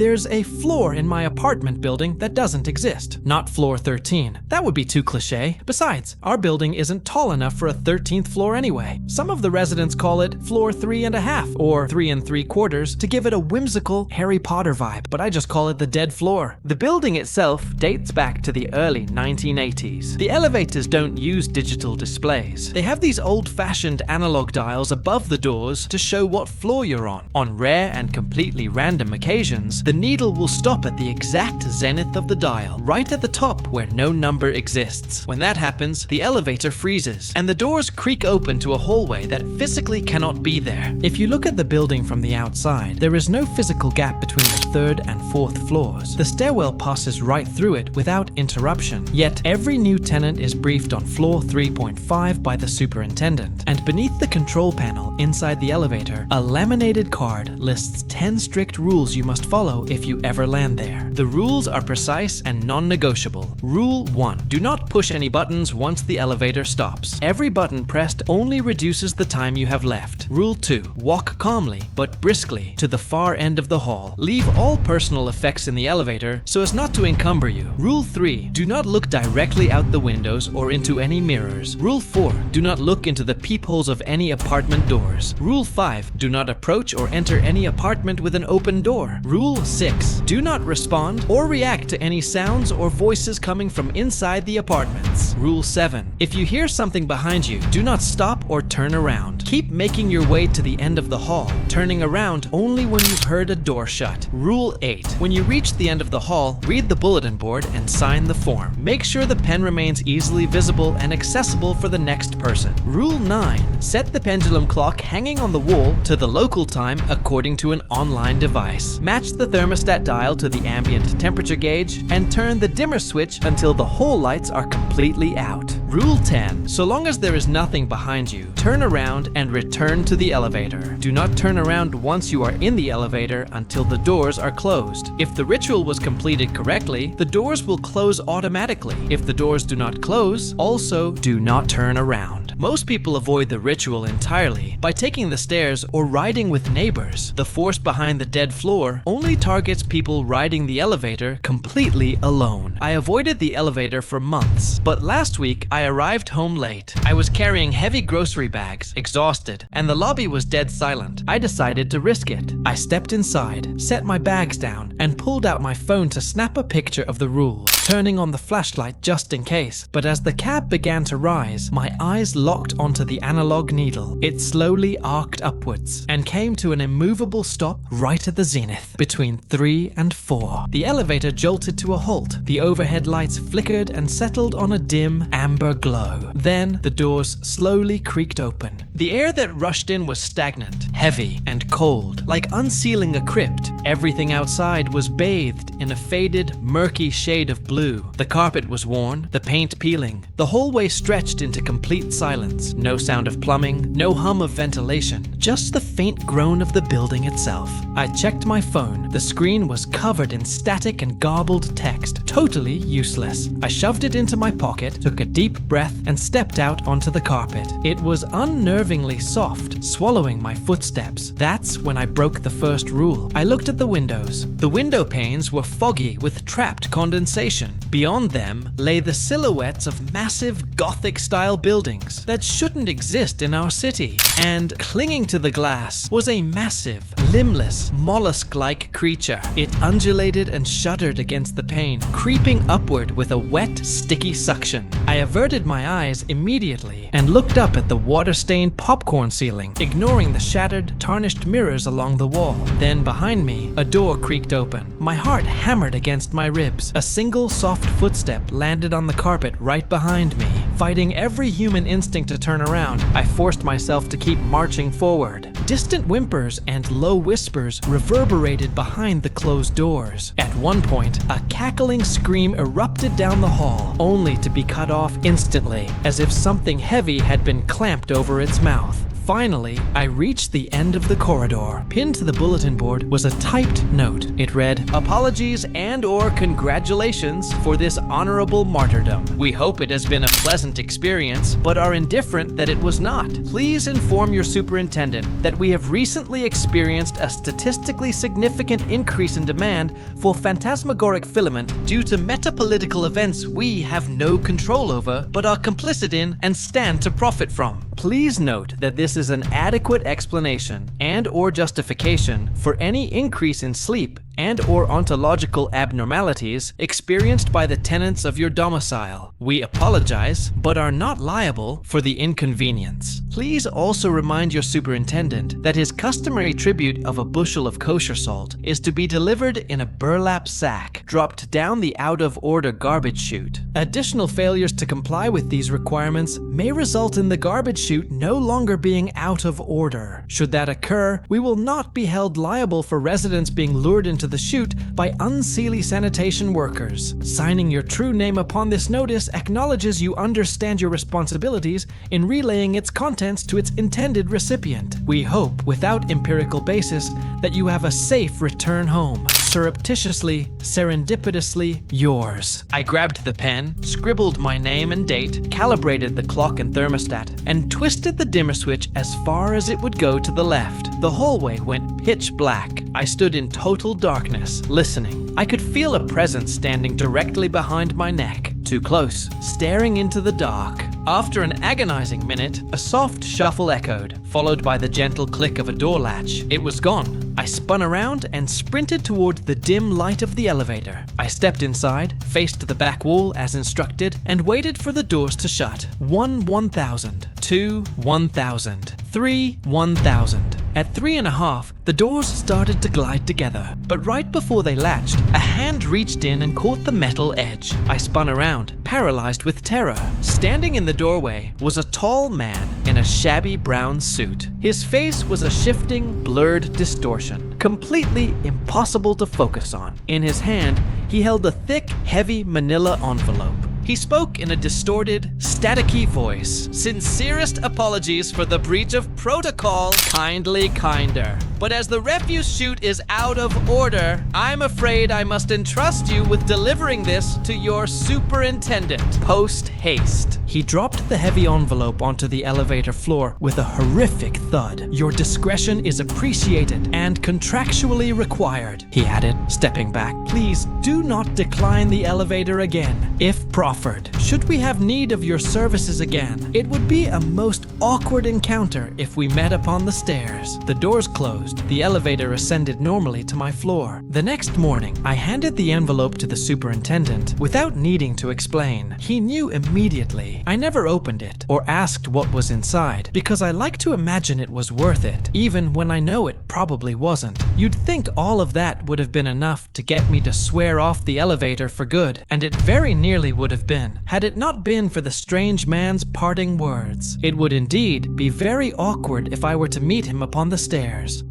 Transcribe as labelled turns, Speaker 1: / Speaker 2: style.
Speaker 1: There's a floor in my apartment building that doesn't exist. Not floor 13. That would be too cliche. Besides, our building isn't tall enough for a 13th floor anyway. Some of the residents call it floor 3.5 or 3 3/4 to give it a whimsical Harry Potter vibe, but I just call it the dead floor. The building itself dates back to the early 1980s. The elevators don't use digital displays. They have these old-fashioned analog dials above the doors to show what floor you're on. On rare and completely random occasions, the needle will stop at the exact zenith of the dial, right at the top where no number exists. When that happens, the elevator freezes, and the doors creak open to a hallway that physically cannot be there. If you look at the building from the outside, there is no physical gap between the 3rd and 4th floors. The stairwell passes right through it without interruption. Yet every new tenant is briefed on floor 3.5 by the superintendent, and beneath the control panel inside the elevator, a laminated card lists 10 strict rules you must follow if you ever land there. The rules are precise and non-negotiable. Rule 1. Do not push any buttons once the elevator stops. Every button pressed only reduces the time you have left. Rule 2. Walk calmly but briskly to the far end of the hall. Leave all personal effects in the elevator so as not to encumber you. Rule 3. Do not look directly out the windows or into any mirrors. Rule 4. Do not look into the peepholes of any apartment doors. Rule 5. Do not approach or enter any apartment with an open door. Rule 6. Do not respond or react to any sounds or voices coming from inside the apartments. Rule 7. If you hear something behind you, do not stop or turn around. Keep making your way to the end of the hall, turning around only when you've heard a door shut. Rule 8. When you reach the end of the hall, read the bulletin board and sign the form. Make sure the pen remains easily visible and accessible for the next person. Rule 9. Set the pendulum clock hanging on the wall to the local time according to an online device. Match the thermostat dial to the ambient temperature gauge and turn the dimmer switch until the hall lights are completely out. Rule 10. So long as there is nothing behind you, turn around and return to the elevator. Do not turn around once you are in the elevator until the doors are closed. If the ritual was completed correctly, the doors will close automatically. If the doors do not close, also do not turn around. Most people avoid the ritual entirely by taking the stairs or riding with neighbors. The force behind the dead floor only targets people riding the elevator completely alone. I avoided the elevator for months, but last week I arrived home late. I was carrying heavy grocery bags, exhausted, and the lobby was dead silent. I decided to risk it. I stepped inside, set my bags down, and pulled out my phone to snap a picture of the rules, turning on the flashlight just in case. But as the cab began to rise, my eyes locked onto the analog needle. It slowly arced upwards and came to an immovable stop right at the zenith, between 3 and 4. The elevator jolted to a halt. The overhead lights flickered and settled on a dim, amber glow. Then the doors slowly creaked open. The air that rushed in was stagnant, heavy, and cold, like unsealing a crypt. Everything outside was bathed in a faded, murky shade of blue. The carpet was worn, the paint peeling. The hallway stretched into complete silence. No sound of plumbing, no hum of ventilation, just the faint groan of the building itself. I checked my phone. The screen was covered in static and garbled text, totally useless. I shoved it into my pocket, took a deep breath, and stepped out onto the carpet. It was unnervingly soft, swallowing my footsteps. That's when I broke the first rule. I looked at the windows. The window panes were foggy with trapped condensation. Beyond them lay the silhouettes of massive Gothic-style buildings that shouldn't exist in our city. And clinging to the glass was a massive, limbless, mollusk-like creature. It undulated and shuddered against the pane, creeping upward with a wet, sticky suction. I averted my eyes immediately and looked up at the water-stained popcorn ceiling, ignoring the shattered, tarnished mirrors along the wall. Then behind me, a door creaked open. My heart hammered against my ribs. A single soft footstep landed on the carpet right behind me. Fighting every human instinct to turn around, I forced myself to keep marching forward. Distant whimpers and low whispers reverberated behind the closed doors. At one point, a cackling scream erupted down the hall, only to be cut off instantly, as if something heavy had been clamped over its mouth. Finally, I reached the end of the corridor. Pinned to the bulletin board was a typed note. It read, "Apologies and/or congratulations for this honorable martyrdom. We hope it has been a pleasant experience, but are indifferent that it was not. Please inform your superintendent that we have recently experienced a statistically significant increase in demand for phantasmagoric filament due to metapolitical events we have no control over, but are complicit in and stand to profit from. Please note that this is an adequate explanation and/or justification for any increase in sleep and/or ontological abnormalities experienced by the tenants of your domicile. We apologize, but are not liable for the inconvenience. Please also remind your superintendent that his customary tribute of a bushel of kosher salt is to be delivered in a burlap sack, dropped down the out-of-order garbage chute. Additional failures to comply with these requirements may result in the garbage chute no longer being out of order. Should that occur, we will not be held liable for residents being lured into the chute by unseelie sanitation workers. Signing your true name upon this notice acknowledges you understand your responsibilities in relaying its contents to its intended recipient. We hope, without empirical basis, that you have a safe return home. Surreptitiously, serendipitously yours." I grabbed the pen, scribbled my name and date, calibrated the clock and thermostat, and twisted the dimmer switch as far as it would go to the left. The hallway went pitch black. I stood in total darkness, listening. I could feel a presence standing directly behind my neck. Too close, staring into the dark. After an agonizing minute, a soft shuffle echoed, followed by the gentle click of a door latch. It was gone. I spun around and sprinted toward the dim light of the elevator. I stepped inside, faced the back wall as instructed, and waited for the doors to shut. 1,000. 2, 1,000. 3, 1,000. At 3.5, the doors started to glide together, but right before they latched, a hand reached in and caught the metal edge. I spun around, paralyzed with terror. Standing in the doorway was a tall man in a shabby brown suit. His face was a shifting, blurred distortion, completely impossible to focus on. In his hand, he held a thick, heavy manila envelope. He spoke in a distorted, staticky voice. "Sincerest apologies for the breach of protocol, kindly kinder. But as the refuse chute is out of order, I'm afraid I must entrust you with delivering this to your superintendent, post haste." He dropped the heavy envelope onto the elevator floor with a horrific thud. "Your discretion is appreciated and contractually required," he added, stepping back. "Please do not decline the elevator again. If proffered, should we have need of your services again, it would be a most awkward encounter if we met upon the stairs." The doors closed. The elevator ascended normally to my floor. The next morning, I handed the envelope to the superintendent without needing to explain. He knew immediately. I never opened it or asked what was inside because I like to imagine it was worth it, even when I know it probably wasn't. You'd think all of that would have been enough to get me to swear off the elevator for good, and it very nearly would have been, had it not been for the strange man's parting words. It would indeed be very awkward if I were to meet him upon the stairs.